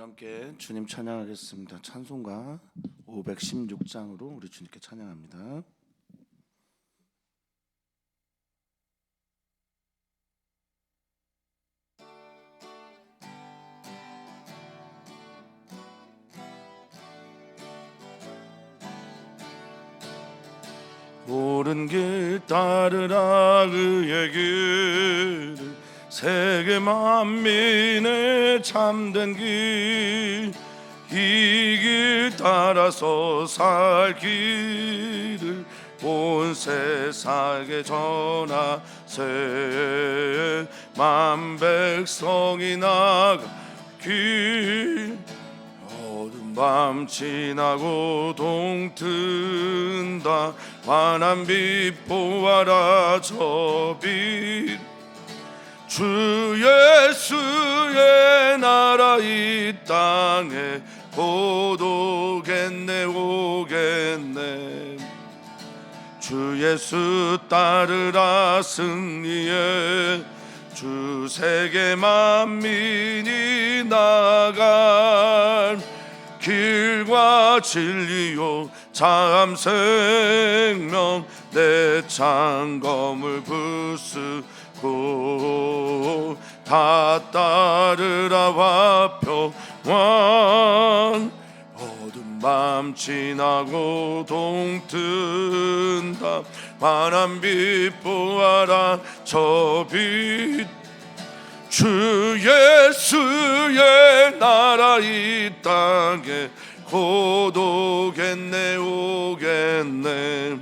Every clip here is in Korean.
우리 함께 주님 찬양하겠습니다. 찬송가 516장으로 우리 주님께 찬양합니다. 옳은 길 따르라 그의 길을 세계 만민의 참된 길 이 길 따라서 살 길을 온 세상에 전하세 만 백성이 나가 길 어두운 밤 지나고 동튼다 환한 빛 보아라 저 빛 주 예수의 나라 이 땅에 곧 오겠네 오겠네 주 예수 따르라 승리해 주 세계 만민이 나갈 길과 진리요 참 생명 내 창검을 부수고 다 따르라 화평왕 어두운 밤 지나고 동튼다 환한 빛 보아라 저 빛 주 예수의 나라 이 땅에 곧 오겠네 오겠네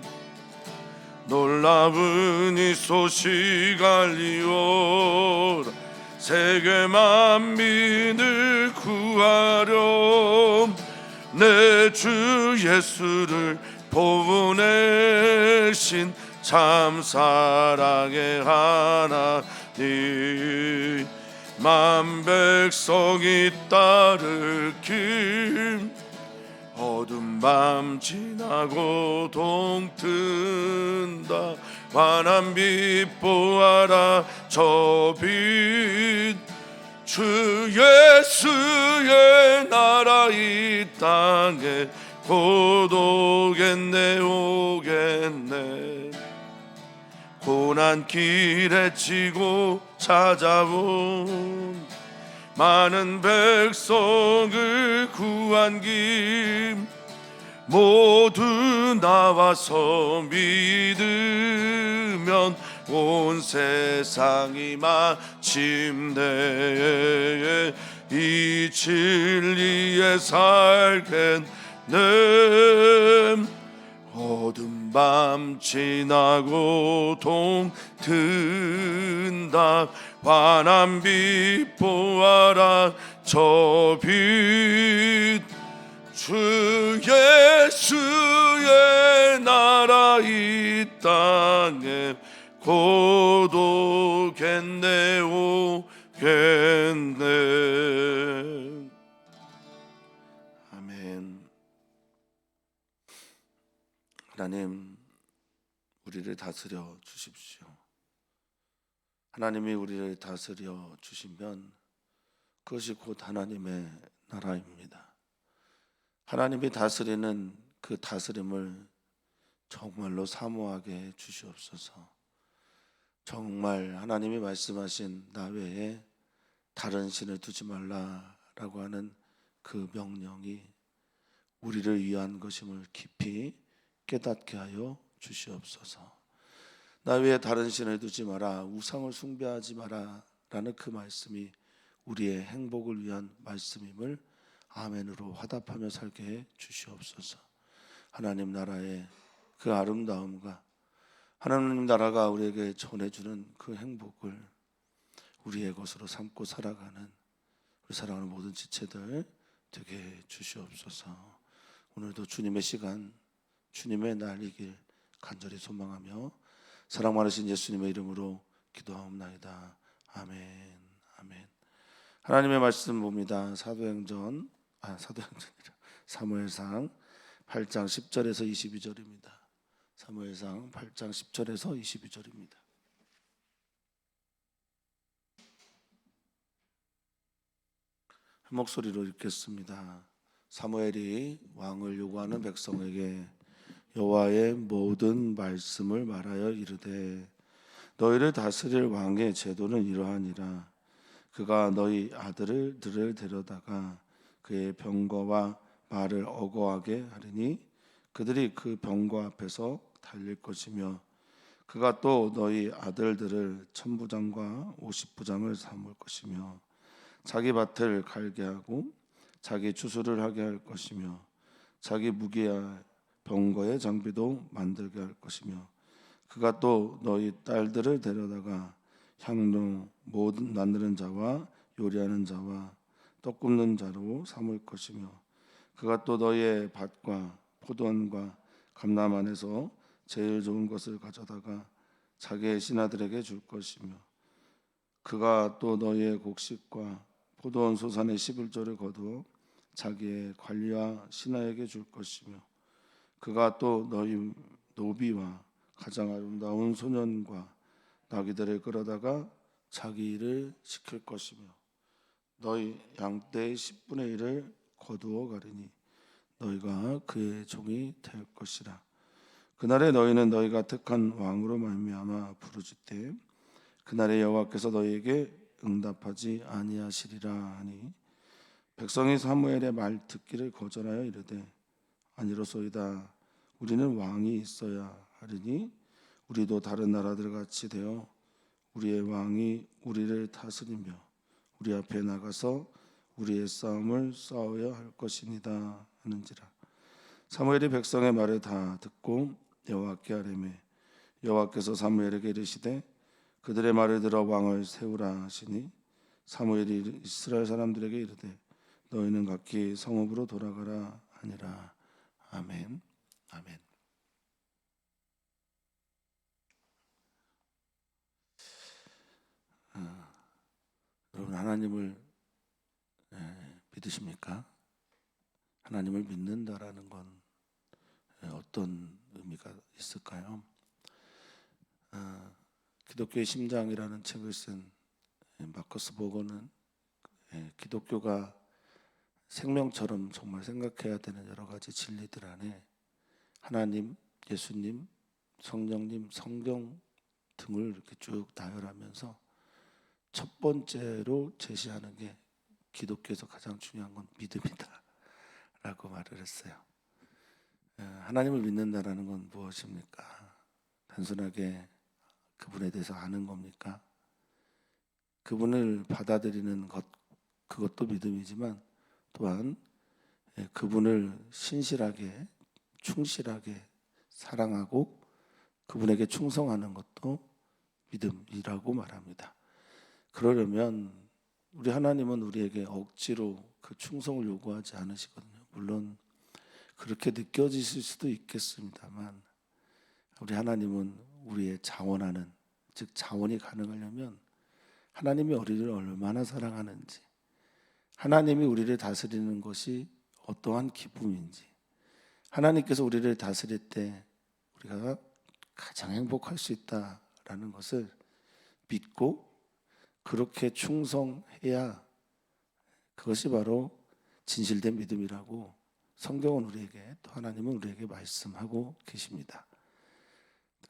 놀라운 이 소식 알리오라 세계 만민을 구하려 내 주 예수를 보내신 참 사랑의 하나님 만 백성이 따를 길 어두운 밤 지나고 동튼다 환한 빛 보아라 저 빛 주 예수의 나라 이 땅에 곧 오겠네 오겠네 고난 길에 지고 찾아온 많은 백성을 구한 김 모두 나와서 믿으면 온 세상이 마침내 이 진리에 살겠네 어두운 밤 지나고 동튼다 환한 빛 보아라 저 빛 주 예수의 나라 이 땅에 곧 오겠네 오겠네 아멘. 하나님 우리를 다스려 주십시오. 하나님이 우리를 다스려 주시면 그것이 곧 하나님의 나라입니다. 하나님이 다스리는 그 다스림을 정말로 사모하게 주시옵소서. 정말 하나님이 말씀하신 나 외에 다른 신을 두지 말라라고 하는 그 명령이 우리를 위한 것임을 깊이 깨닫게 하여 주시옵소서. 나 외에 다른 신을 두지 마라, 우상을 숭배하지 마라 라는 그 말씀이 우리의 행복을 위한 말씀임을 아멘으로 화답하며 살게 해 주시옵소서. 하나님 나라의 그 아름다움과 하나님 나라가 우리에게 전해주는 그 행복을 우리의 것으로 삼고 살아가는 우리 사랑하는 모든 지체들 되게 해 주시옵소서. 오늘도 주님의 시간 주님의 날이길 간절히 소망하며 사랑 많으신 예수님의 이름으로 기도하옵나이다. 아멘. 아멘. 하나님의 말씀 봅니다. 사무엘상 8장 10절에서 22절입니다. 사무엘상 8장 10절에서 22절입니다. 한 목소리로 읽겠습니다. 사무엘이 왕을 요구하는 백성에게 여호와의 모든 말씀을 말하여 이르되 너희를 다스릴 왕의 제도는 이러하니라. 그가 너희 아들들을 데려다가 그의 병거와 말을 어거하게 하리니 그들이 그 병거 앞에서 달릴 것이며 그가 또 너희 아들들을 천부장과 50부장을 삼을 것이며 자기 밭을 갈게 하고 자기 추수를 하게 할 것이며 자기 무기와 병거의 장비도 만들게 할 것이며 그가 또 너희 딸들을 데려다가 향로 모든 만드는 자와 요리하는 자와 떡 굽는 자로 삼을 것이며 그가 또 너희의 밭과 포도원과 감람 안에서 제일 좋은 것을 가져다가 자기의 신하들에게 줄 것이며 그가 또 너희의 곡식과 포도원 소산의 11조를 거두어 자기의 관리와 신하에게 줄 것이며 그가 또 너희 노비와 가장 아름다운 소년과 나귀들을 끌어다가 자기 일을 시킬 것이며 너희 양떼의 10분의 1을 거두어 가리니 너희가 그의 종이 될 것이라. 그날에 너희는 너희가 택한 왕으로 말미암아 부르짖되 그날에 여호와께서 너희에게 응답하지 아니하시리라 하니 백성이 사무엘의 말 듣기를 거절하여 이르되 아니로소이다. 우리는 왕이 있어야 하리니 우리도 다른 나라들 같이 되어 우리의 왕이 우리를 다스리며 우리 앞에 나가서 우리의 싸움을 싸워야 할 것이니이다 하는지라. 사무엘이 백성의 말을 다 듣고 여호와께 아뢰매 여호와께서 사무엘에게 이르시되 그들의 말을 들어 왕을 세우라 하시니 사무엘이 이스라엘 사람들에게 이르되 너희는 각기 성읍으로 돌아가라 하니라. 아멘. 아멘. 여러분 하나님을 믿으십니까? 하나님을 믿는다라는 건 어떤 의미가 있을까요? 기독교의 심장이라는 책을 쓴 마커스 보거는 기독교가 생명처럼 정말 생각해야 되는 여러 가지 진리들 안에 하나님, 예수님, 성령님, 성경 등을 이렇게 쭉 나열하면서 첫 번째로 제시하는 게 기독교에서 가장 중요한 건 믿음이다 라고 말을 했어요. 하나님을 믿는다라는 건 무엇입니까? 단순하게 그분에 대해서 아는 겁니까? 그분을 받아들이는 것, 그것도 믿음이지만 또한 그분을 신실하게 충실하게 사랑하고 그분에게 충성하는 것도 믿음이라고 말합니다. 그러려면 우리 하나님은 우리에게 억지로 그 충성을 요구하지 않으시거든요. 물론 그렇게 느껴지실 수도 있겠습니다만 우리 하나님은 우리의 자원하는, 즉 자원이 가능하려면 하나님이 우리를 얼마나 사랑하는지, 하나님이 우리를 다스리는 것이 어떠한 기쁨인지, 하나님께서 우리를 다스릴 때 우리가 가장 행복할 수 있다라는 것을 믿고 그렇게 충성해야 그것이 바로 진실된 믿음이라고 성경은 우리에게, 또 하나님은 우리에게 말씀하고 계십니다.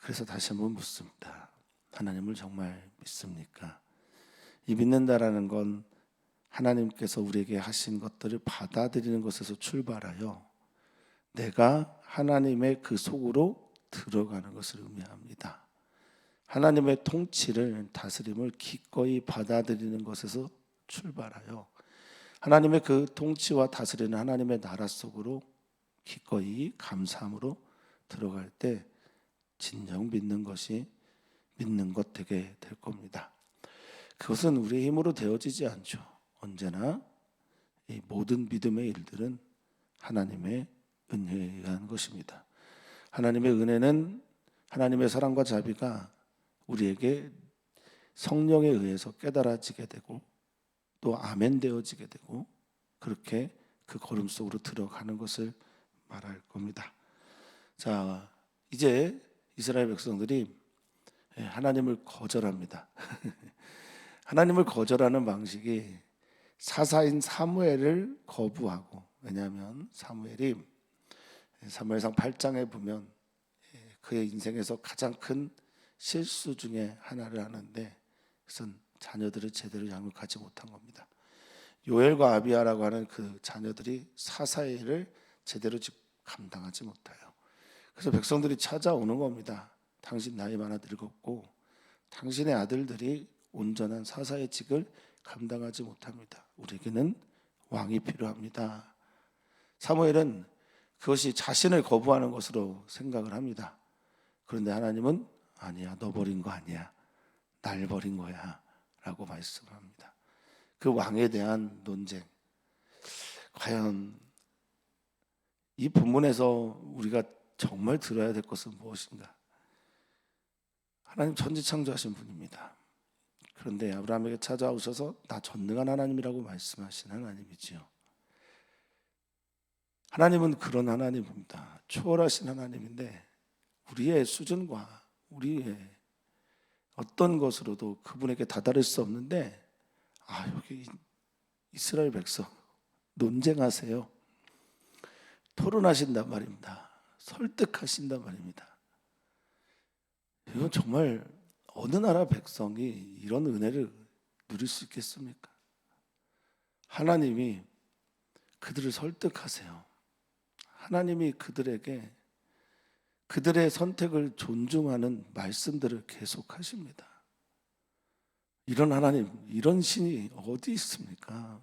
그래서 다시 한번 묻습니다. 하나님을 정말 믿습니까? 이 믿는다라는 건 하나님께서 우리에게 하신 것들을 받아들이는 것에서 출발하여 내가 하나님의 그 속으로 들어가는 것을 의미합니다. 하나님의 통치를, 다스림을 기꺼이 받아들이는 것에서 출발하여 하나님의 그 통치와 다스리는 하나님의 나라 속으로 기꺼이 감사함으로 들어갈 때 진정 믿는 것이 믿는 것 되게 될 겁니다. 그것은 우리의 힘으로 되어지지 않죠. 언제나 이 모든 믿음의 일들은 하나님의 은혜에 의한 것입니다. 하나님의 은혜는 하나님의 사랑과 자비가 우리에게 성령에 의해서 깨달아지게 되고 또 아멘 되어지게 되고 그렇게 그 걸음 속으로 들어가는 것을 말할 겁니다. 자, 이제 이스라엘 백성들이 하나님을 거절합니다. 하나님을 거절하는 방식이 사사인 사무엘을 거부하고, 왜냐하면 사무엘이 사무엘상 8장에 보면 그의 인생에서 가장 큰 실수 중에 하나를 하는데, 그것은 자녀들을 제대로 양육하지 못한 겁니다. 요엘과 아비야라고 하는 그 자녀들이 사사의 일을 제대로 감당하지 못해요. 그래서 백성들이 찾아오는 겁니다. 당신 나이 많아 늙었고 당신의 아들들이 온전한 사사의 직을 감당하지 못합니다. 우리에게는 왕이 필요합니다. 사무엘은 그것이 자신을 거부하는 것으로 생각을 합니다. 그런데 하나님은 아니야, 너 버린 거 아니야, 날 버린 거야 라고 말씀을 합니다. 그 왕에 대한 논쟁, 과연 이 본문에서 우리가 정말 들어야 될 것은 무엇인가? 하나님 천지창조하신 분입니다. 그런데 아브라함에게 찾아오셔서 나 전능한 하나님이라고 말씀하신 하나님이지요. 하나님은 그런 하나님입니다. 초월하신 하나님인데 우리의 수준과 우리의 어떤 것으로도 그분에게 다다를 수 없는데, 여기 이스라엘 백성 논쟁하세요. 토론하신단 말입니다. 설득하신단 말입니다. 이건 정말 어느 나라 백성이 이런 은혜를 누릴 수 있겠습니까? 하나님이 그들을 설득하세요. 하나님이 그들에게 그들의 선택을 존중하는 말씀들을 계속하십니다. 이런 하나님, 이런 신이 어디 있습니까?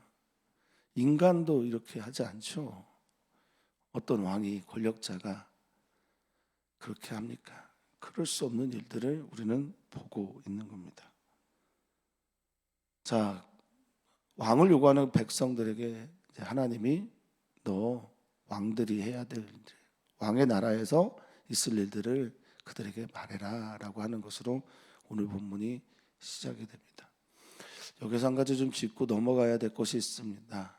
인간도 이렇게 하지 않죠. 어떤 왕이, 권력자가 그렇게 합니까? 그럴 수 없는 일들을 우리는 보고 있는 겁니다. 자, 왕을 요구하는 백성들에게 하나님이 너 왕들이 해야 될 일, 왕의 나라에서 있을 일들을 그들에게 말해라 라고 하는 것으로 오늘 본문이 시작이 됩니다. 여기서 한 가지 좀 짚고 넘어가야 될 것이 있습니다.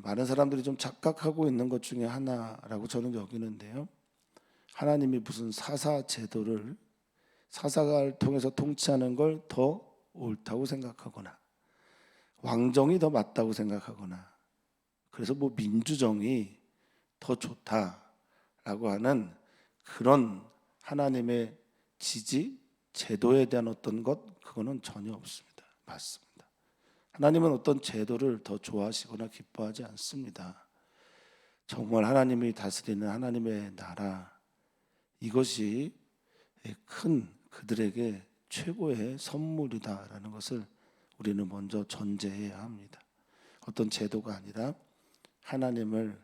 많은 사람들이 좀 착각하고 있는 것 중에 하나라고 저는 여기는데요, 하나님이 무슨 사사 제도를, 사사를 통해서 통치하는 걸 더 옳다고 생각하거나 왕정이 더 맞다고 생각하거나, 그래서 뭐 민주정이 더 좋다라고 하는 그런 하나님의 지지, 제도에 대한 어떤 것, 그거는 전혀 없습니다. 맞습니다. 하나님은 어떤 제도를 더 좋아하시거나 기뻐하지 않습니다. 정말 하나님이 다스리는 하나님의 나라, 이것이 큰 그들에게 최고의 선물이다라는 것을 우리는 먼저 전제해야 합니다. 어떤 제도가 아니라 하나님을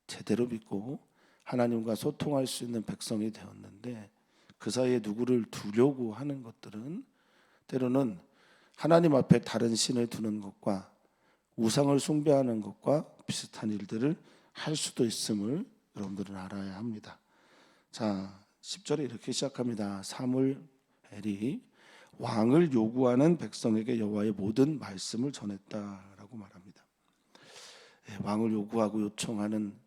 제대로 믿고 하나님과 소통할 수 있는 백성이 되었는데, 그 사이에 누구를 두려고 하는 것들은 때로는 하나님 앞에 다른 신을 두는 것과 우상을 숭배하는 것과 비슷한 일들을 할 수도 있음을 여러분들은 알아야 합니다. 자, 10절에 이렇게 시작합니다. 사무엘이 왕을 요구하는 백성에게 여호와의 모든 말씀을 전했다라고 말합니다. 왕을 요구하고 요청하는,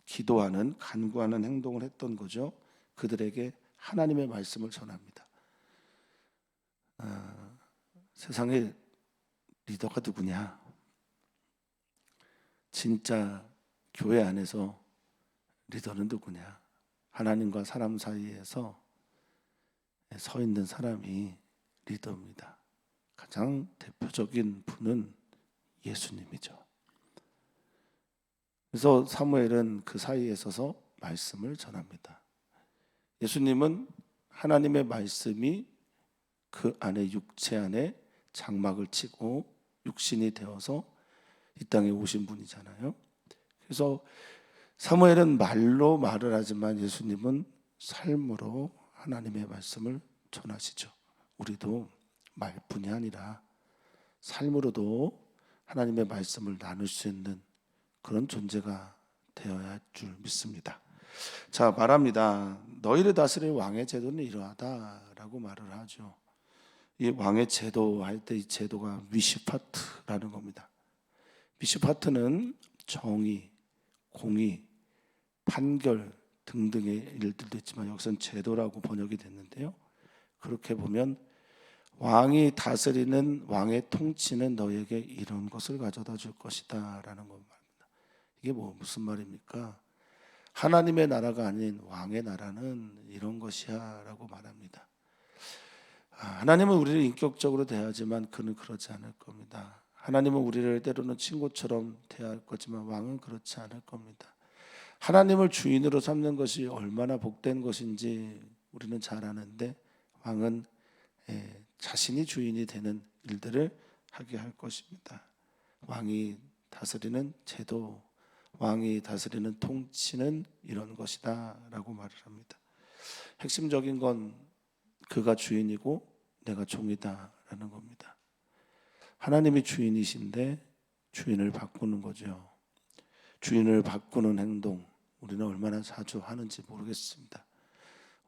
기도하는, 간구하는 행동을 했던 거죠. 그들에게 하나님의 말씀을 전합니다. 세상에 리더가 누구냐? 진짜 교회 안에서 리더는 누구냐? 하나님과 사람 사이에서 서 있는 사람이 리더입니다. 가장 대표적인 분은 예수님이죠. 그래서 사무엘은 그 사이에 서서 말씀을 전합니다. 예수님은 하나님의 말씀이 그 안에, 육체 안에 장막을 치고 육신이 되어서 이 땅에 오신 분이잖아요. 그래서 사무엘은 말로 말을 하지만 예수님은 삶으로 하나님의 말씀을 전하시죠. 우리도 말뿐이 아니라 삶으로도 하나님의 말씀을 나눌 수 있는 그런 존재가 되어야 할 줄 믿습니다. 자, 말합니다. 너희를 다스릴 왕의 제도는 이러하다라고 말을 하죠. 이 왕의 제도 할 때 이 제도가 미시파트라는 겁니다. 미시파트는 정의, 공의, 판결 등등의 일들도 있지만 여기서는 제도라고 번역이 됐는데요, 그렇게 보면 왕이 다스리는 왕의 통치는 너에게 이런 것을 가져다 줄 것이다 라는 겁니다. 이게 무슨 말입니까? 하나님의 나라가 아닌 왕의 나라는 이런 것이야 라고 말합니다. 하나님은 우리를 인격적으로 대하지만 그는 그렇지 않을 겁니다. 하나님은 우리를 때로는 친구처럼 대할 거지만 왕은 그렇지 않을 겁니다. 하나님을 주인으로 삼는 것이 얼마나 복된 것인지 우리는 잘 아는데 왕은 자신이 주인이 되는 일들을 하게 할 것입니다. 왕이 다스리는 제도, 왕이 다스리는 통치는 이런 것이다 라고 말을 합니다. 핵심적인 건 그가 주인이고 내가 종이다 라는 겁니다. 하나님이 주인이신데 주인을 바꾸는 거죠. 주인을 바꾸는 행동, 우리는 얼마나 자주 하는지 모르겠습니다.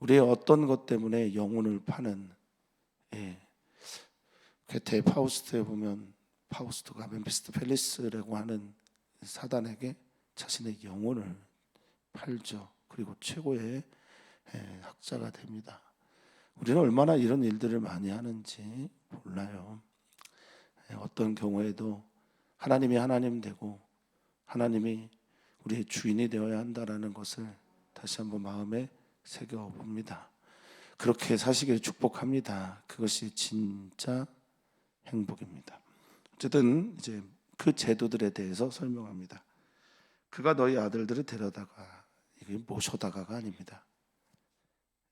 우리의 어떤 것 때문에 영혼을 파는, 괴테 파우스트에 보면 파우스트가 멤피스토펠리스라고 하는 사단에게 자신의 영혼을 팔죠. 그리고 최고의 학자가 됩니다. 우리는 얼마나 이런 일들을 많이 하는지 몰라요. 어떤 경우에도 하나님이 하나님 되고 하나님이 우리의 주인이 되어야 한다라는 것을 다시 한번 마음에 새겨봅니다. 그렇게 사시기를 축복합니다. 그것이 진짜 행복입니다. 어쨌든 이제 그 제도들에 대해서 설명합니다. 그가 너희 아들들을 데려다가, 이게 모셔다가가 아닙니다.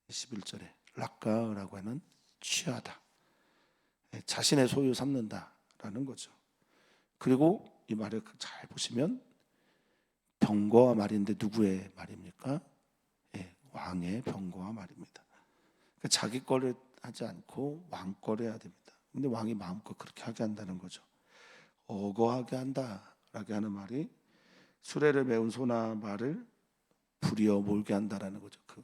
11절에 락가라고 하는 취하다, 자신의 소유 삼는다라는 거죠. 그리고 이 말을 잘 보시면 병거와 말인데 누구의 말입니까? 왕의 병거와 말입니다. 그러니까 자기 거를 하지 않고 왕 거를 해야 됩니다. 근데 왕이 마음껏 그렇게 하게 한다는 거죠. 어거하게 한다라고 하는 말이 수레를 메운 소나 말을 부리어 몰게 한다라는 거죠. 그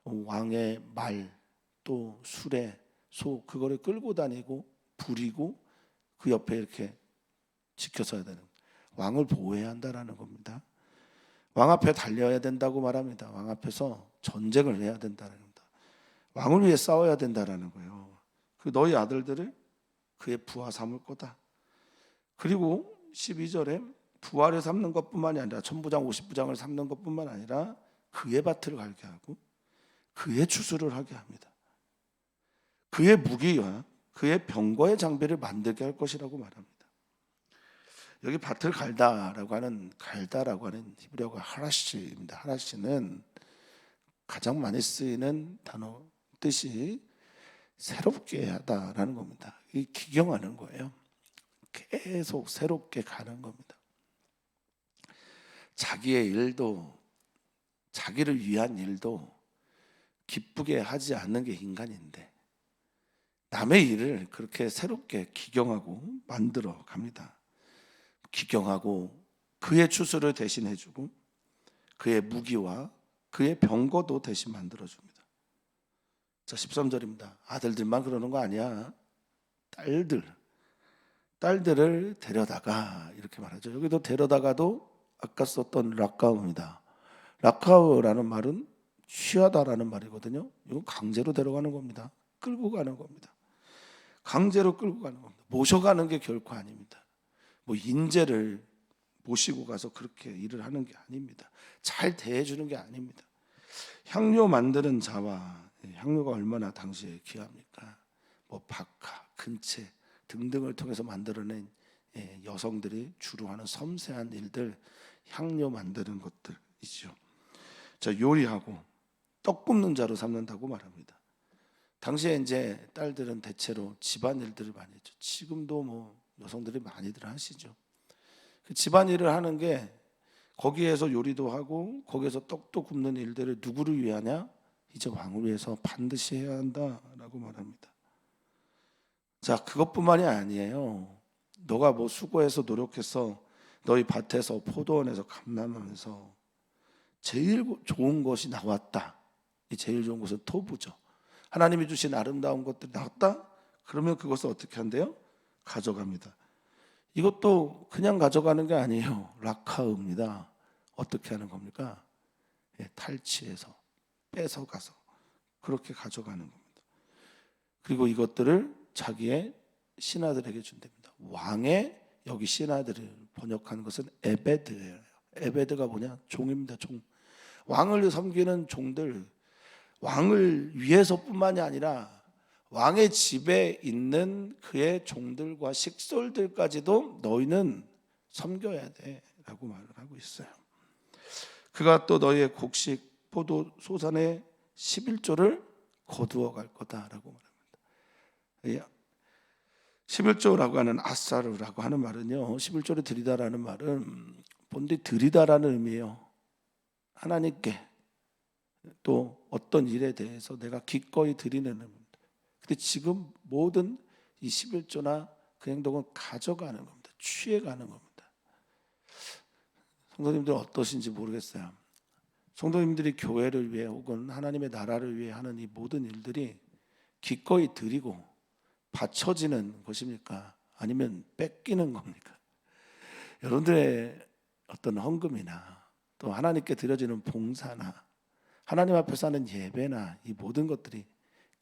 왕의 말, 또 수레, 소, 그거를 끌고 다니고 부리고 그 옆에 이렇게 지켜서야 되는, 왕을 보호해야 한다라는 겁니다. 왕 앞에 달려야 된다고 말합니다. 왕 앞에서 전쟁을 해야 된다는 겁니다. 왕을 위해 싸워야 된다라는 거예요. 그 너희 아들들을 그의 부하 삼을 거다. 그리고 12절에 부하를 삼는 것뿐만이 아니라 천부장 50부장을 삼는 것뿐만 아니라 그의 밭을 갈게 하고 그의 추수를 하게 합니다. 그의 무기와 그의 병거의 장비를 만들게 할 것이라고 말합니다. 여기 밭을 갈다라고 하는 히브리어가 하라시입니다. 하라시는 가장 많이 쓰이는 단어 뜻이 새롭게 하다라는 겁니다. 이 기경하는 거예요. 계속 새롭게 가는 겁니다. 자기의 일도, 자기를 위한 일도 기쁘게 하지 않는 게 인간인데 남의 일을 그렇게 새롭게 기경하고 만들어 갑니다. 기경하고 그의 추수를 대신해주고 그의 무기와 그의 병거도 대신 만들어줍니다. 자, 13절입니다. 아들들만 그러는 거 아니야. 딸들을 데려다가, 이렇게 말하죠. 여기도 데려다가도 아까 썼던 락가우입니다. 락가우라는 말은 취하다라는 말이거든요. 이건 강제로 데려가는 겁니다. 끌고 가는 겁니다. 강제로 끌고 가는 겁니다. 모셔가는 게 결코 아닙니다. 인재를 모시고 가서 그렇게 일을 하는 게 아닙니다. 잘 대해주는 게 아닙니다. 향료 만드는 자와, 향료가 얼마나 당시에 귀합니까? 박하, 근체 등등을 통해서 만들어낸 여성들이 주로 하는 섬세한 일들, 향료 만드는 것들이죠. 자, 요리하고 떡 굽는 자로 삼는다고 말합니다. 당시에 이제 딸들은 대체로 집안일들을 많이 했죠. 지금도 여성들이 많이들 하시죠. 그 집안일을 하는 게 거기에서 요리도 하고 거기에서 떡도 굽는 일들을 누구를 위하냐? 이제 왕을 위해서 반드시 해야 한다라고 말합니다. 자, 그것뿐만이 아니에요. 너가 수고해서 노력해서 너희 밭에서 포도원에서 감람하면서 제일 좋은 것이 나왔다. 이 제일 좋은 것은 토부죠. 하나님이 주신 아름다운 것들이 나왔다? 그러면 그것을 어떻게 한대요? 가져갑니다. 이것도 그냥 가져가는 게 아니에요. 락하우입니다. 어떻게 하는 겁니까? 탈취해서 뺏어가서 그렇게 가져가는 겁니다. 그리고 이것들을 자기의 신하들에게 준답니다. 왕의 여기 신하들을 번역하는 것은 에베드예요. 에베드가 뭐냐? 종입니다. 종. 왕을 섬기는 종들, 왕을 위해서뿐만이 아니라 왕의 집에 있는 그의 종들과 식솔들까지도 너희는 섬겨야 돼라고 말을 하고 있어요. 그가 또 너희의 곡식 포도 소산의 11조를 거두어 갈 거다라고 말합니다. 11조라고 하는 아사르라고 하는 말은요, 11조를 드리다라는 말은 본디 드리다라는 의미예요. 하나님께 또 어떤 일에 대해서 내가 기꺼이 드리는 의미입니다. 근데 지금 모든 이 11조나 그 행동은 가져가는 겁니다. 취해가는 겁니다. 성도님들 어떠신지 모르겠어요. 성도님들이 교회를 위해 혹은 하나님의 나라를 위해 하는 이 모든 일들이 기꺼이 드리고 바쳐지는 것입니까? 아니면 뺏기는 겁니까? 여러분들의 어떤 헌금이나 또 하나님께 드려지는 봉사나 하나님 앞에서 하는 예배나 이 모든 것들이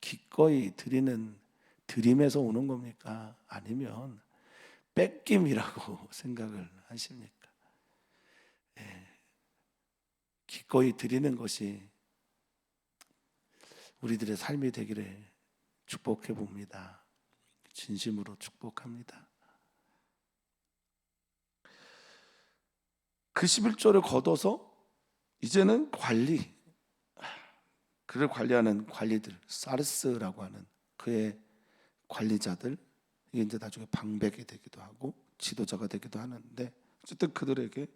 기꺼이 드리는 드림에서 오는 겁니까? 아니면 뺏김이라고 생각을 하십니까? 기꺼이 드리는 것이 우리들의 삶이 되기를 축복해 봅니다. 진심으로 축복합니다. 그 11조를 거둬서 이제는 그를 관리하는 관리들, 사르스라고 하는 그의 관리자들, 이게 이제 나중에 방백이 되기도 하고 지도자가 되기도 하는데, 어쨌든 그들에게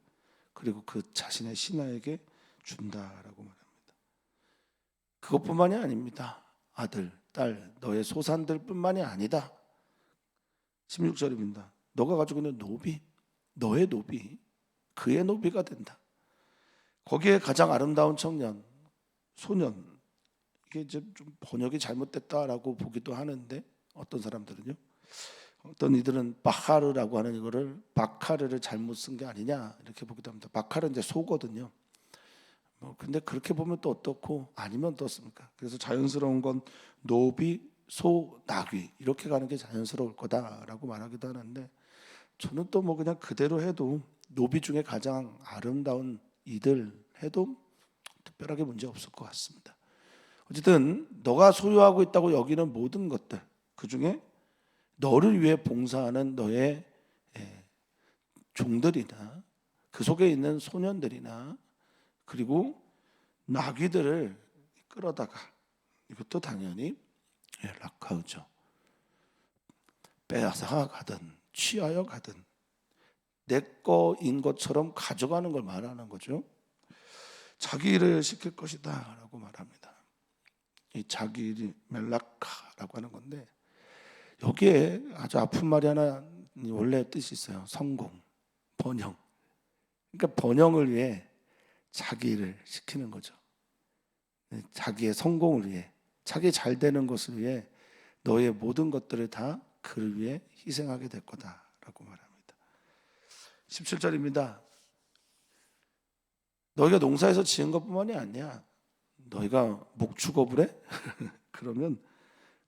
그리고 그 자신의 신하에게 준다라고 말합니다. 그것뿐만이 아닙니다. 아들, 딸, 너의 소산들 뿐만이 아니다. 16절입니다. 너가 가지고 있는 노비, 너의 노비, 그의 노비가 된다. 거기에 가장 아름다운 청년, 소년, 이게 이제 좀 번역이 잘못됐다라고 보기도 하는데, 어떤 사람들은요, 어떤 이들은 바카르라고 하는 이거를 바카르를 잘못 쓴 게 아니냐 이렇게 보기도 합니다. 바카르는 이제 소거든요. 근데 그렇게 보면 또 어떻고 아니면 어떻습니까? 그래서 자연스러운 건 노비, 소, 나귀 이렇게 가는 게 자연스러울 거다라고 말하기도 하는데, 저는 또 뭐 그냥 그대로 해도 노비 중에 가장 아름다운 이들 해도 특별하게 문제 없을 것 같습니다. 어쨌든 너가 소유하고 있다고 여기는 모든 것들, 그 중에 너를 위해 봉사하는 너의 종들이나 그 속에 있는 소년들이나 그리고 나귀들을 끌어다가, 이것도 당연히 락하우죠. 빼앗아 가든 취하여 가든 내 거인 것처럼 가져가는 걸 말하는 거죠. 자기 일을 시킬 것이다 라고 말합니다. 이 자기 일이 멜라카라고 하는 건데, 여기에 아주 아픈 말이 하나 원래 뜻이 있어요. 성공, 번영. 그러니까 번영을 위해 자기 일을 시키는 거죠. 자기의 성공을 위해, 자기 잘 되는 것을 위해 너의 모든 것들을 다 그를 위해 희생하게 될 거다라고 말합니다. 17절입니다. 너희가 농사에서 지은 것뿐만이 아니야. 너희가 목축업을 해? 그러면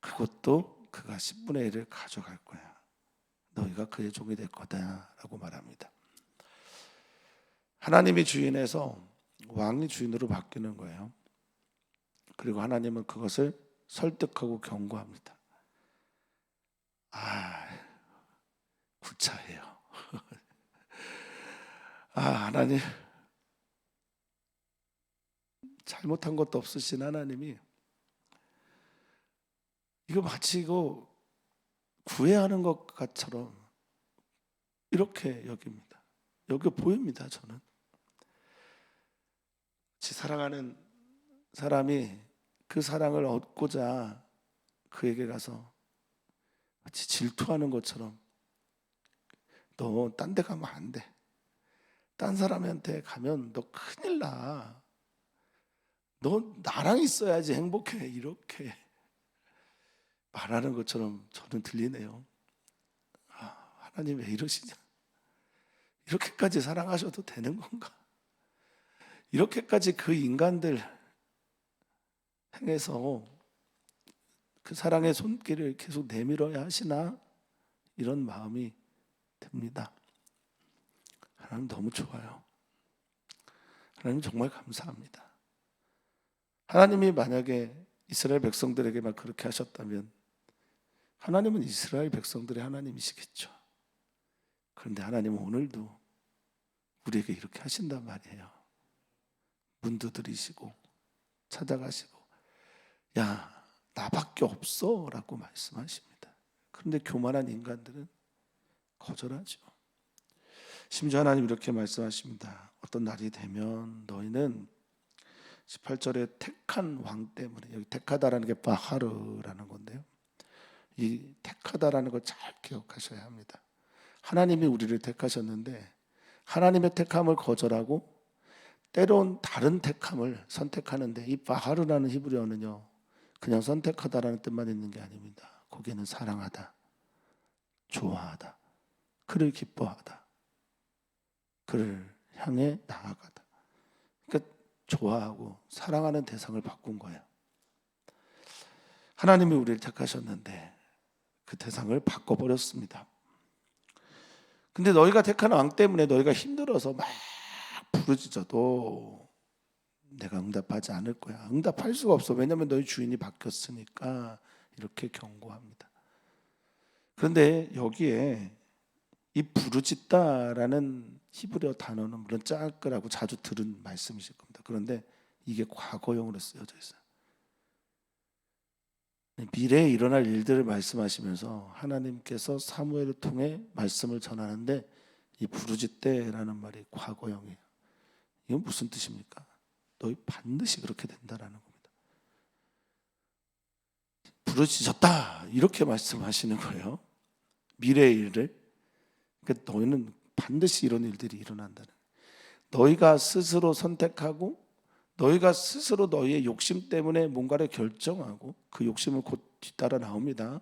그것도 그가 10분의 1을 가져갈 거야. 너희가 그의 종이 될 거다라고 말합니다. 하나님이 주인에서 왕이 주인으로 바뀌는 거예요. 그리고 하나님은 그것을 설득하고 경고합니다. 구차해요. 하나님, 잘못한 것도 없으신 하나님이 이거 마치 이거 구애하는 것처럼 이렇게 여깁니다. 여기 보입니다. 저는 사랑하는 사람이 그 사랑을 얻고자 그에게 가서 마치 질투하는 것처럼, 너 딴 데 가면 안 돼. 딴 사람한테 가면 너 큰일 나. 너 나랑 있어야지 행복해. 이렇게 말하는 것처럼 저는 들리네요. 하나님 왜 이러시냐? 이렇게까지 사랑하셔도 되는 건가? 이렇게까지 그 인간들 향해서 그 사랑의 손길을 계속 내밀어야 하시나 이런 마음이 듭니다. 하나님 너무 좋아요. 하나님 정말 감사합니다. 하나님이 만약에 이스라엘 백성들에게만 그렇게 하셨다면 하나님은 이스라엘 백성들의 하나님이시겠죠. 그런데 하나님은 오늘도 우리에게 이렇게 하신단 말이에요. 문 두드리시고 찾아가시고 야 나밖에 없어 라고 말씀하십니다. 그런데 교만한 인간들은 거절하죠. 심지어 하나님 이렇게 말씀하십니다. 어떤 날이 되면 너희는 18절에 택한 왕 때문에, 여기 택하다라는 게 바하르라는 건데요, 이 택하다라는 걸 잘 기억하셔야 합니다. 하나님이 우리를 택하셨는데 하나님의 택함을 거절하고 때론 다른 택함을 선택하는데, 이 바하르라는 히브리어는요 그냥 선택하다라는 뜻만 있는 게 아닙니다. 거기에는 사랑하다, 좋아하다, 그를 기뻐하다, 그를 향해 나아가다, 그러니까 좋아하고 사랑하는 대상을 바꾼 거예요. 하나님이 우리를 택하셨는데 그 대상을 바꿔버렸습니다. 근데 너희가 택한 왕 때문에 너희가 힘들어서 막 부르짖어도 내가 응답하지 않을 거야. 응답할 수가 없어. 왜냐하면 너희 주인이 바뀌었으니까. 이렇게 경고합니다. 그런데 여기에 이 부르짖다라는 히브리어 단어는 물론 짤거라고 자주 들은 말씀이실 겁니다. 그런데 이게 과거형으로 쓰여져 있어요. 미래에 일어날 일들을 말씀하시면서 하나님께서 사무엘을 통해 말씀을 전하는데 이 부르짖대라는 말이 과거형이에요. 이건 무슨 뜻입니까? 너희 반드시 그렇게 된다라는 겁니다. 부르짖었다 이렇게 말씀하시는 거예요. 미래의 일을. 그러니까 너희는 반드시 이런 일들이 일어난다는 거예요. 너희가 스스로 선택하고 너희가 스스로 너희의 욕심 때문에 뭔가를 결정하고 그 욕심을 곧 뒤따라 나옵니다.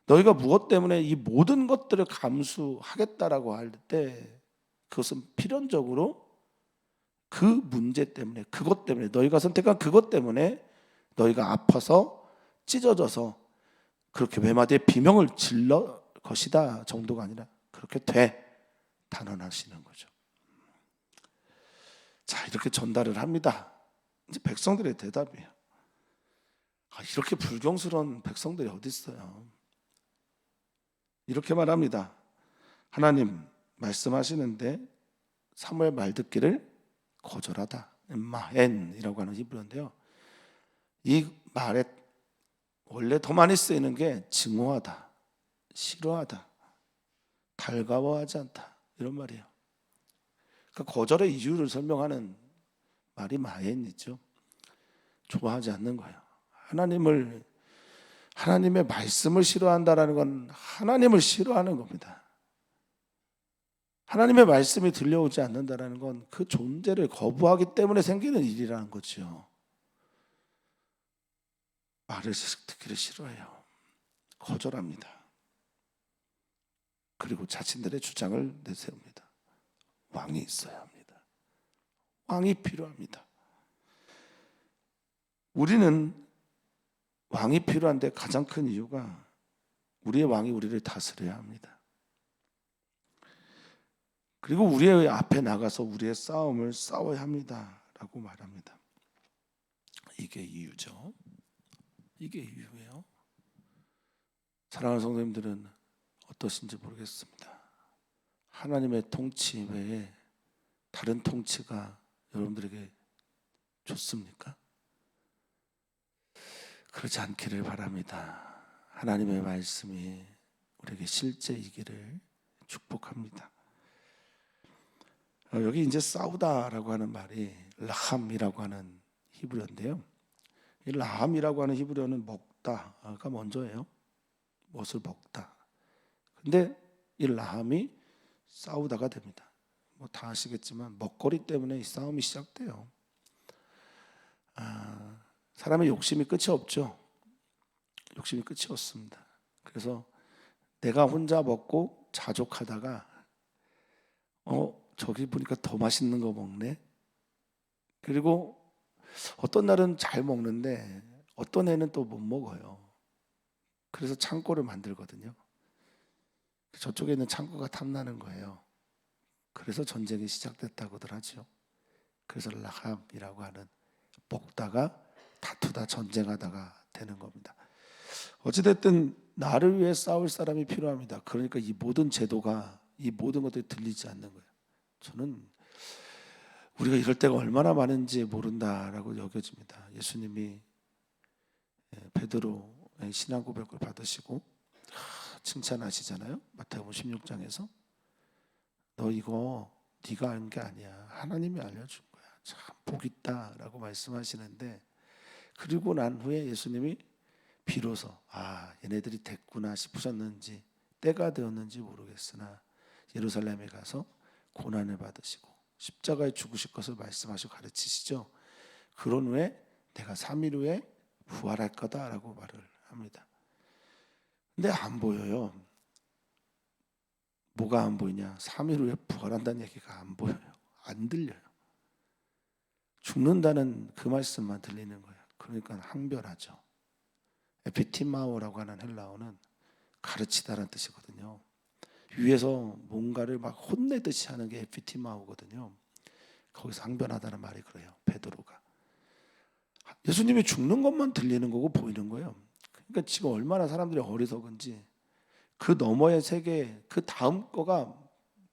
너희가 무엇 때문에 이 모든 것들을 감수하겠다라고 할 때 그것은 필연적으로 그 문제 때문에, 그것 때문에, 너희가 선택한 그것 때문에 너희가 아파서 찢어져서 그렇게 외마디에 비명을 질러 것이다 정도가 아니라 그렇게 돼 단언하시는 거죠. 자, 이렇게 전달을 합니다. 이제 백성들의 대답이에요. 이렇게 불경스러운 백성들이 어디 있어요? 이렇게 말합니다. 하나님 말씀하시는데 사무엘 말 듣기를 거절하다. 마엔이라고 하는 히브리어인데요, 이 말에 원래 더 많이 쓰이는 게 증오하다, 싫어하다, 달가워하지 않다 이런 말이에요. 그러니까 거절의 이유를 설명하는 말이 마엔이죠. 좋아하지 않는 거예요. 하나님의 말씀을 싫어한다라는 건 하나님을 싫어하는 겁니다. 하나님의 말씀이 들려오지 않는다라는 건 그 존재를 거부하기 때문에 생기는 일이라는 거죠. 말을 듣기를 싫어해요. 거절합니다. 그리고 자신들의 주장을 내세웁니다. 왕이 있어야 합니다. 왕이 필요합니다. 우리는 왕이 필요한데 가장 큰 이유가 우리의 왕이 우리를 다스려야 합니다. 그리고 우리의 앞에 나가서 우리의 싸움을 싸워야 합니다 라고 말합니다. 이게 이유죠. 이게 이유예요. 사랑하는 성도님들은 어떠신지 모르겠습니다. 하나님의 통치 외에 다른 통치가 여러분들에게 좋습니까? 그렇지 않기를 바랍니다. 하나님의 말씀이 우리에게 실제이기를 축복합니다. 여기 이제 싸우다라고 하는 말이 라함이라고 하는 히브리어인데요, 이 라함이라고 하는 히브리어는 먹다가 먼저예요. 무엇을 먹다. 근데 이 라함이 싸우다가 됩니다. 뭐 다 아시겠지만 먹거리 때문에 이 싸움이 시작돼요. 사람의 욕심이 끝이 없죠. 욕심이 끝이 없습니다. 그래서 내가 혼자 먹고 자족하다가 저기 보니까 더 맛있는 거 먹네. 그리고 어떤 날은 잘 먹는데 어떤 애는 또 못 먹어요. 그래서 창고를 만들거든요. 저쪽에 있는 창고가 탐나는 거예요. 그래서 전쟁이 시작됐다고들 하죠. 그래서 라합이라고 하는 먹다가 다투다 전쟁하다가 되는 겁니다. 어찌됐든 나를 위해 싸울 사람이 필요합니다. 그러니까 이 모든 제도가, 이 모든 것들이 들리지 않는 거예요. 저는 우리가 이럴 때가 얼마나 많은지 모른다라고 여겨집니다. 예수님이 베드로의 신앙 고백을 받으시고 칭찬하시잖아요. 마태복음 16장에서 너 이거 네가 한 게 아니야. 하나님이 알려준 거야. 참 복 있다라고 말씀하시는데, 그리고 난 후에 예수님이 비로소 얘네들이 됐구나 싶으셨는지 때가 되었는지 모르겠으나 예루살렘에 가서 고난을 받으시고 십자가에 죽으실 것을 말씀하시고 가르치시죠. 그런 후에 내가 3일 후에 부활할 거다라고 말을 합니다. 근데 안 보여요. 뭐가 안 보이냐? 3일 후에 부활한다는 얘기가 안 보여요. 안 들려요. 죽는다는 그 말씀만 들리는 거예요. 그러니까 항변하죠. 에피티마오라고 하는 헬라어는 가르치다라는 뜻이거든요. 위에서 뭔가를 막 혼내듯이 하는 게 에피티마오거든요. 거기서 항변하다는 말이 그래요. 베드로가 예수님이 죽는 것만 들리는 거고 보이는 거예요. 그러니까 지금 얼마나 사람들이 어리석은지 그 너머의 세계, 그 다음 거가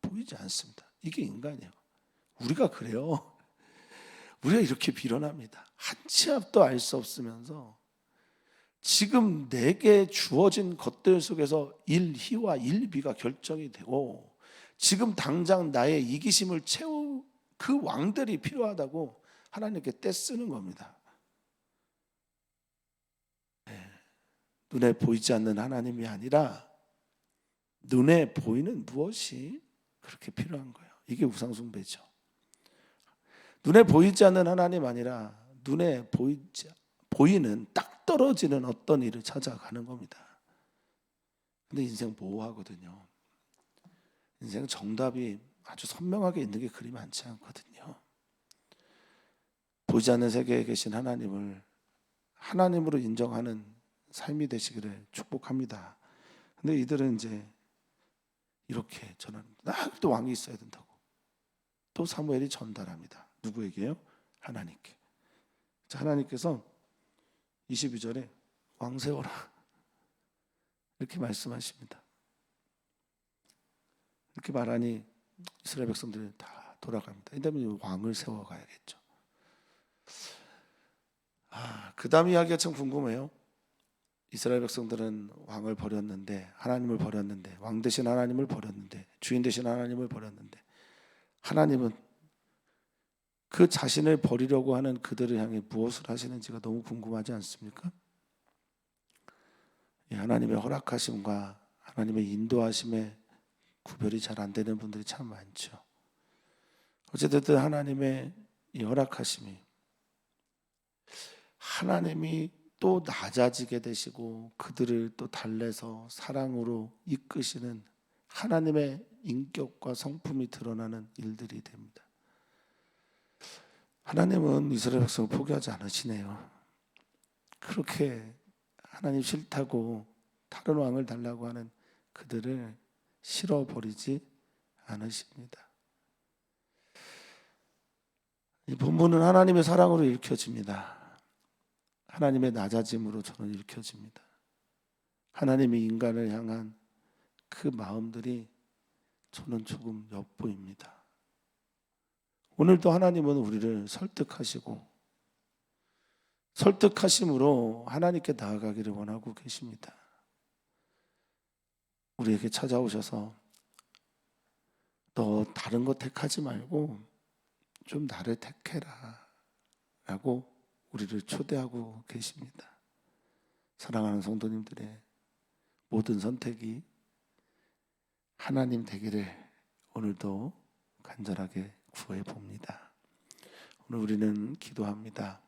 보이지 않습니다. 이게 인간이에요. 우리가 그래요. 우리가 이렇게 비련합니다. 한 치 앞도 알 수 없으면서 지금 내게 주어진 것들 속에서 일희와 일비가 결정이 되고 지금 당장 나의 이기심을 채울 그 왕들이 필요하다고 하나님께 떼쓰는 겁니다. 눈에 보이지 않는 하나님이 아니라 눈에 보이는 무엇이 그렇게 필요한 거예요. 이게 우상숭배죠. 눈에 보이지 않는 하나님 아니라 눈에 보이는 딱 떨어지는 어떤 일을 찾아가는 겁니다. 근데 인생 모호하거든요. 인생 정답이 아주 선명하게 있는 게 그리 많지 않거든요. 보이지 않는 세계에 계신 하나님을 하나님으로 인정하는 삶이 되시기를 축복합니다. 근데 이들은 이제 이렇게 전합니다. 또 왕이 있어야 된다고. 또 사무엘이 전달합니다. 누구에게요? 하나님께. 자, 하나님께서 22절에 왕 세워라 이렇게 말씀하십니다. 이렇게 말하니 이스라엘 백성들이 다 돌아갑니다. 이다음에 왕을 세워가야겠죠. 그 다음 이야기가 참 궁금해요. 이스라엘 백성들은 왕을 버렸는데, 하나님을 버렸는데, 왕 대신 하나님을 버렸는데, 주인 대신 하나님을 버렸는데, 하나님은 그 자신을 버리려고 하는 그들을 향해 무엇을 하시는지가 너무 궁금하지 않습니까? 하나님의 허락하심과 하나님의 인도하심에 구별이 잘 안 되는 분들이 참 많죠. 어쨌든 하나님의 이 허락하심이 하나님이 또 낮아지게 되시고 그들을 또 달래서 사랑으로 이끄시는 하나님의 인격과 성품이 드러나는 일들이 됩니다. 하나님은 이스라엘 백성을 포기하지 않으시네요. 그렇게 하나님 싫다고 다른 왕을 달라고 하는 그들을 실어버리지 않으십니다. 이 본문은 하나님의 사랑으로 읽혀집니다. 하나님의 낮아짐으로 저는 읽혀집니다. 하나님의 인간을 향한 그 마음들이 저는 조금 엿보입니다. 오늘도 하나님은 우리를 설득하심으로 하나님께 나아가기를 원하고 계십니다. 우리에게 찾아오셔서 너 다른 거 택하지 말고 좀 나를 택해라 라고 우리를 초대하고 계십니다. 사랑하는 성도님들의 모든 선택이 하나님 되기를 오늘도 간절하게 구해 봅니다. 오늘 우리는 기도합니다.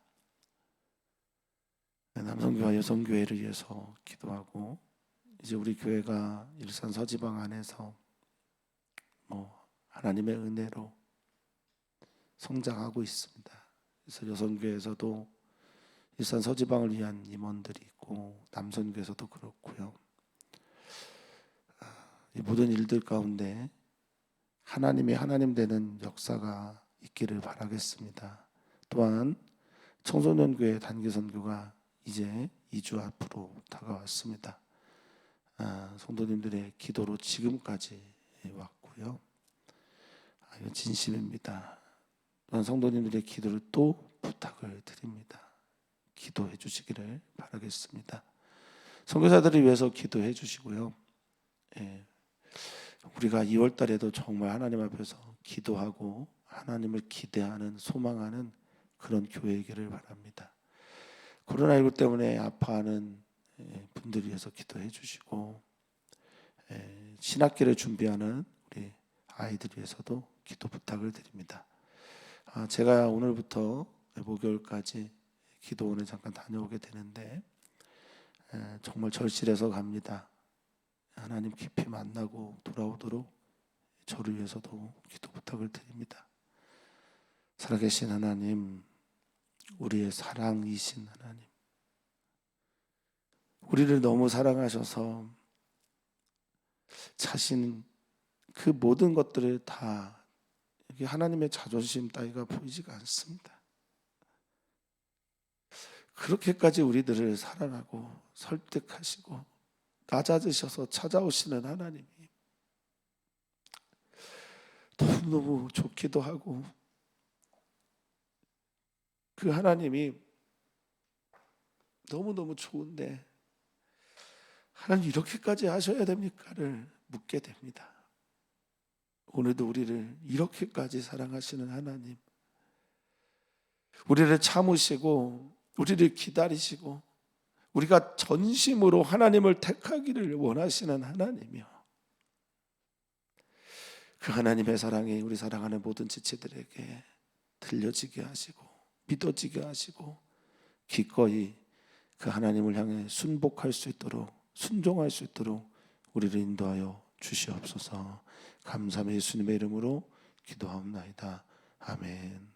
남성교회와 여성교회를 위해서 기도하고, 이제 우리 교회가 일산 서지방 안에서 하나님의 은혜로 성장하고 있습니다. 그래서 여성교회에서도 일산 서지방을 위한 임원들이 있고 남선교에서도 그렇고요. 이 모든 일들 가운데 하나님이 하나님 되는 역사가 있기를 바라겠습니다. 또한 청소년교회 단기선교가 이제 2주 앞으로 다가왔습니다. 성도님들의 기도로 지금까지 왔고요. 이거 진심입니다. 또한 성도님들의 기도를 또 부탁을 드립니다. 기도해 주시기를 바라겠습니다. 선교사들을 위해서 기도해 주시고요. 우리가 2월 달에도 정말 하나님 앞에서 기도하고 하나님을 기대하는 소망하는 그런 교회이기를 바랍니다. 코로나19 때문에 아파하는 분들을 위해서 기도해 주시고 신학기를 준비하는 우리 아이들 위해서도 기도 부탁을 드립니다. 제가 오늘부터 목요일까지 기도원에 잠깐 다녀오게 되는데 정말 절실해서 갑니다. 하나님 깊이 만나고 돌아오도록 저를 위해서도 기도 부탁을 드립니다. 살아계신 하나님, 우리의 사랑이신 하나님, 우리를 너무 사랑하셔서 자신 그 모든 것들을 다 여기 하나님의 자존심 따위가 보이지가 않습니다. 그렇게까지 우리들을 사랑하고 설득하시고 낮아지셔서 찾아오시는 하나님이 너무너무 좋기도 하고 그 하나님이 너무너무 좋은데 하나님 이렇게까지 하셔야 됩니까를 묻게 됩니다. 오늘도 우리를 이렇게까지 사랑하시는 하나님, 우리를 참으시고 우리를 기다리시고 우리가 전심으로 하나님을 택하기를 원하시는 하나님이요, 그 하나님의 사랑이 우리 사랑하는 모든 지체들에게 들려지게 하시고 믿어지게 하시고 기꺼이 그 하나님을 향해 순복할 수 있도록 순종할 수 있도록 우리를 인도하여 주시옵소서. 감사함의 예수님의 이름으로 기도하옵나이다. 아멘.